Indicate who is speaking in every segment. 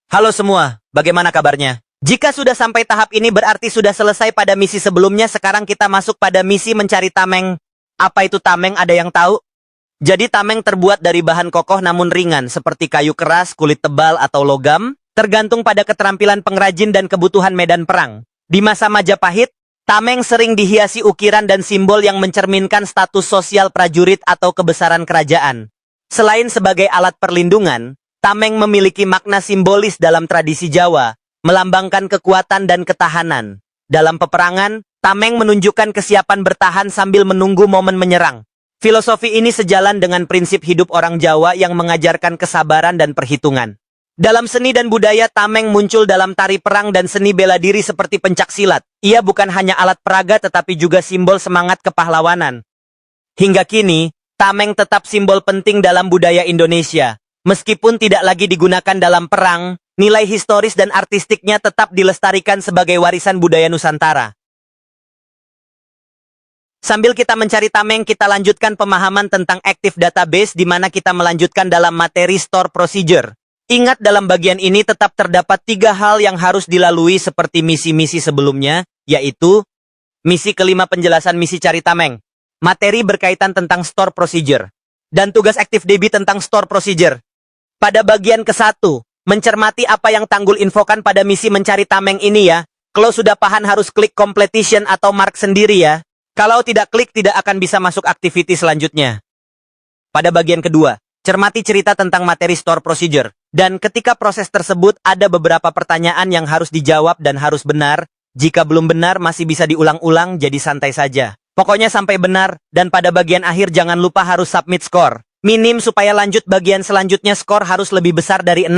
Speaker 1: Halo semua, bagaimana kabarnya? Jika sudah sampai tahap ini berarti sudah selesai pada misi sebelumnya. Sekarang kita masuk pada misi mencari tameng. Apa itu tameng, ada yang tahu? Jadi tameng terbuat dari bahan kokoh namun ringan seperti kayu keras, kulit tebal, atau logam, tergantung pada keterampilan pengrajin dan kebutuhan medan perang. Di masa Majapahit, tameng sering dihiasi ukiran dan simbol yang mencerminkan status sosial prajurit atau kebesaran kerajaan. Selain sebagai alat perlindungan, tameng memiliki makna simbolis dalam tradisi Jawa, melambangkan kekuatan dan ketahanan. Dalam peperangan, tameng menunjukkan kesiapan bertahan sambil menunggu momen menyerang. Filosofi ini sejalan dengan prinsip hidup orang Jawa yang mengajarkan kesabaran dan perhitungan. Dalam seni dan budaya, tameng muncul dalam tari perang dan seni bela diri seperti pencaksilat. Ia bukan hanya alat peraga tetapi juga simbol semangat kepahlawanan. Hingga kini, tameng tetap simbol penting dalam budaya Indonesia. Meskipun tidak lagi digunakan dalam perang, nilai historis dan artistiknya tetap dilestarikan sebagai warisan budaya Nusantara. Sambil kita mencari tameng, kita lanjutkan pemahaman tentang Active Database di mana kita melanjutkan dalam materi Store Procedure. Ingat, dalam bagian ini tetap terdapat 3 hal yang harus dilalui seperti misi-misi sebelumnya, yaitu misi kelima penjelasan misi cari tameng, materi berkaitan tentang Store Procedure, dan tugas Active DB tentang Store Procedure. Pada bagian ke-1, mencermati apa yang Tanggul infokan pada misi mencari tameng ini ya. Kalau sudah paham harus klik completion atau mark sendiri ya. Kalau tidak klik tidak akan bisa masuk activity selanjutnya. Pada bagian kedua, cermati cerita tentang materi Store Procedure. Dan ketika proses tersebut ada beberapa pertanyaan yang harus dijawab dan harus benar. Jika belum benar masih bisa diulang-ulang, jadi santai saja. Pokoknya sampai benar, dan pada bagian akhir jangan lupa harus submit score. Minim supaya lanjut bagian selanjutnya skor harus lebih besar dari 6.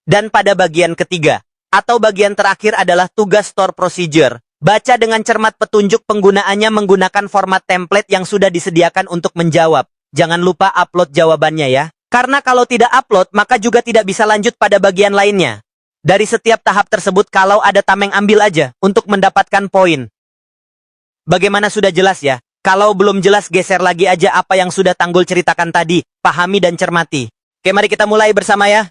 Speaker 1: Dan pada bagian ketiga, atau bagian terakhir adalah tugas Store Procedure. Baca dengan cermat petunjuk penggunaannya menggunakan format template yang sudah disediakan untuk menjawab. Jangan lupa upload jawabannya ya. Karena kalau tidak upload, maka juga tidak bisa lanjut pada bagian lainnya. Dari setiap tahap tersebut, kalau ada tameng ambil aja untuk mendapatkan poin. Bagaimana, sudah jelas ya? Kalau belum jelas, geser lagi aja apa yang sudah Tanggul ceritakan tadi. Pahami dan cermati. Oke, mari kita mulai bersama ya.